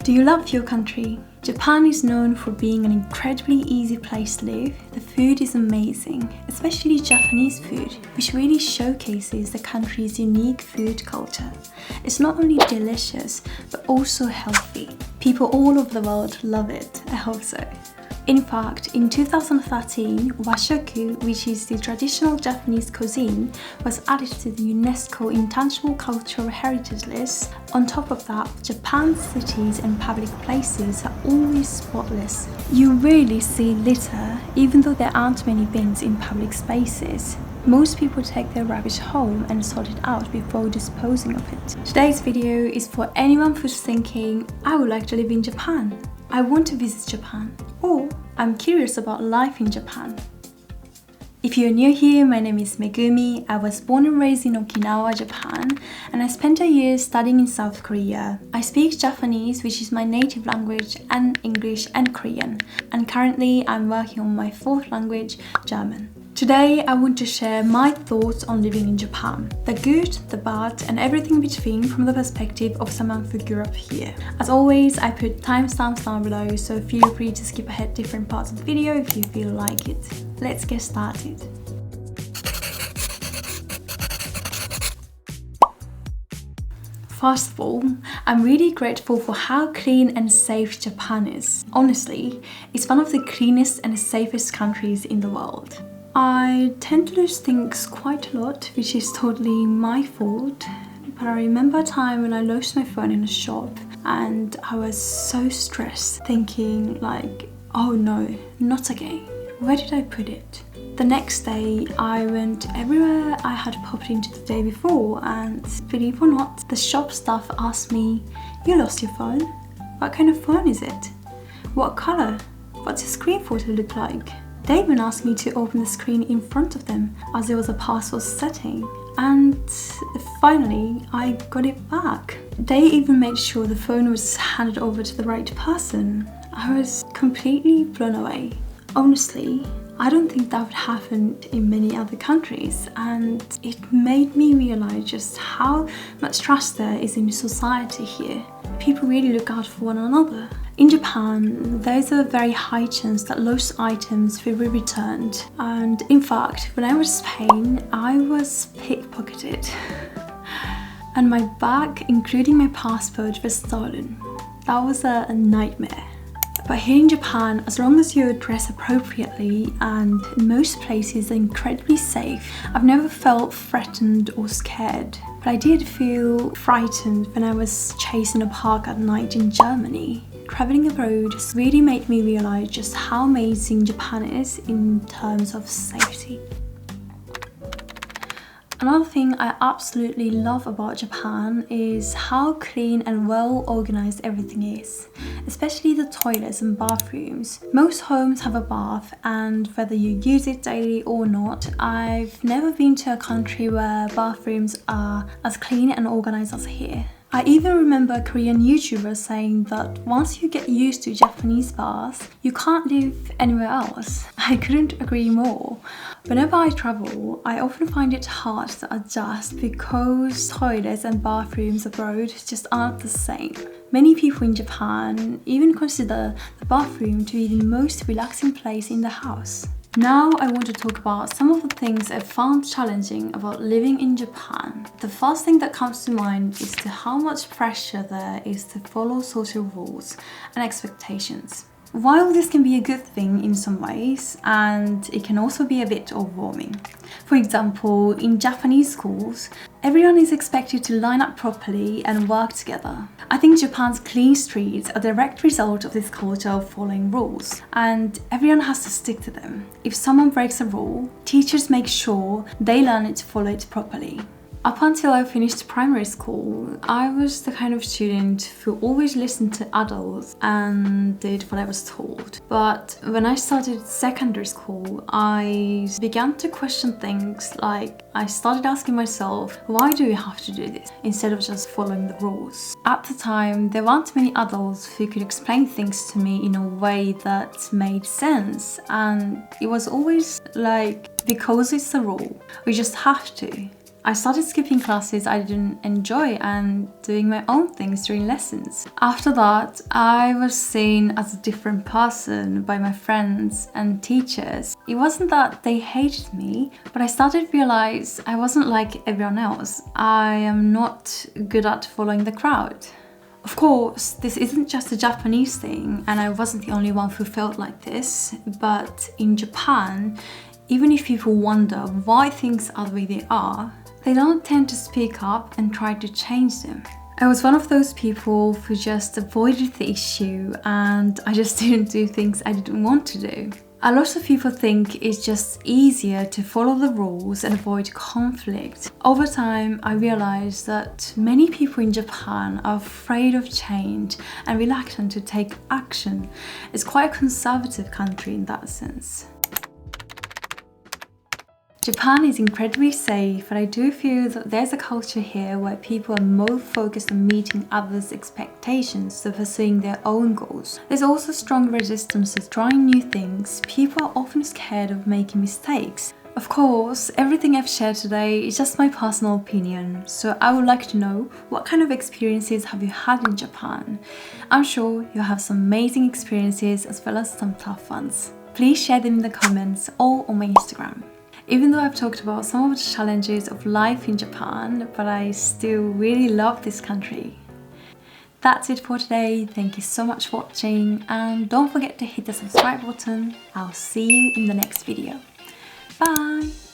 Do you love your country? Japan is known for being an incredibly easy place to live. The food is amazing, especially Japanese food, which really showcases the country's unique food culture. It's not only delicious, but also healthy. People all over the world love it, I hope so. In fact, in 2013, washoku, which is the traditional Japanese cuisine, was added to the UNESCO Intangible Cultural Heritage List. On top of that, Japan's cities and public places are always spotless. You rarely see litter, even though there aren't many bins in public spaces. Most people take their rubbish home and sort it out before disposing of it. Today's video is for anyone who's thinking, I would like to live in Japan. I want to visit Japan, or I'm curious about life in Japan. If you're new here, my name is Megumi. I was born and raised in Okinawa, Japan, and I spent a year studying in South Korea. I speak Japanese, which is my native language, and English and Korean, and currently I'm working on my fourth language, German. Today, I want to share my thoughts on living in Japan. The good, the bad, and everything between from the perspective of someone who grew up here. As always, I put timestamps down below, so feel free to skip ahead different parts of the video if you feel like it. Let's get started. First of all, I'm really grateful for how clean and safe Japan is. Honestly, it's one of the cleanest and safest countries in the world. I tend to lose things quite a lot, which is totally my fault. But I remember a time when I lost my phone in a shop and I was so stressed, thinking like, oh no, not again. Where did I put it? The next day, I went everywhere I had popped into the day before, and believe it or not, the shop staff asked me, you lost your phone? What kind of phone is it? What color? What's your screen photo look like? They even asked me to open the screen in front of them as there was a password setting. And finally, I got it back. They even made sure the phone was handed over to the right person. I was completely blown away. Honestly, I don't think that would happen in many other countries, and it made me realize just how much trust there is in society here. People really look out for one another. In Japan, there's a very high chance that lost items will be returned. And in fact, when I was in Spain, I was pickpocketed. And my bag, including my passport, was stolen. That was a nightmare. But here in Japan, as long as you dress appropriately and most places are incredibly safe, I've never felt threatened or scared. But I did feel frightened when I was chased in a park at night in Germany. Traveling abroad really made me realize just how amazing Japan is in terms of safety. Another thing I absolutely love about Japan is how clean and well organized everything is, especially the toilets and bathrooms. Most homes have a bath, and whether you use it daily or not, I've never been to a country where bathrooms are as clean and organized as here. I even remember a Korean YouTuber saying that once you get used to Japanese baths, you can't live anywhere else. I couldn't agree more. Whenever I travel, I often find it hard to adjust because toilets and bathrooms abroad just aren't the same. Many people in Japan even consider the bathroom to be the most relaxing place in the house. Now I want to talk about some of the things I found challenging about living in Japan. The first thing that comes to mind is how much pressure there is to follow social rules and expectations. While this can be a good thing in some ways, and it can also be a bit overwhelming. For example, in Japanese schools, everyone is expected to line up properly and work together. I think Japan's clean streets are a direct result of this culture of following rules, and everyone has to stick to them. If someone breaks a rule, teachers make sure they learn it to follow it properly. Up until I finished primary school, I was the kind of student who always listened to adults and did what I was told. But when I started secondary school, I began to question things like I started asking myself, why do we have to do this instead of just following the rules? At the time, there weren't many adults who could explain things to me in a way that made sense, and it was always like, because it's a rule, we just have to. I started skipping classes I didn't enjoy and doing my own things during lessons. After that, I was seen as a different person by my friends and teachers. It wasn't that they hated me, but I started to realize I wasn't like everyone else. I am not good at following the crowd. Of course, this isn't just a Japanese thing, and I wasn't the only one who felt like this, but in Japan, even if people wonder why things are the way they are, they don't tend to speak up and try to change them. I was one of those people who just avoided the issue, and I just didn't do things I didn't want to do. A lot of people think it's just easier to follow the rules and avoid conflict. Over time, I realized that many people in Japan are afraid of change and reluctant to take action. It's quite a conservative country in that sense. Japan is incredibly safe, but I do feel that there's a culture here where people are more focused on meeting others' expectations than pursuing their own goals. There's also strong resistance to trying new things. People are often scared of making mistakes. Of course, everything I've shared today is just my personal opinion, so I would like to know what kind of experiences have you had in Japan? I'm sure you'll have some amazing experiences as well as some tough ones. Please share them in the comments or on my Instagram. Even though I've talked about some of the challenges of life in Japan, but I still really love this country. That's it for today. Thank you so much for watching, and don't forget to hit the subscribe button. I'll see you in the next video. Bye!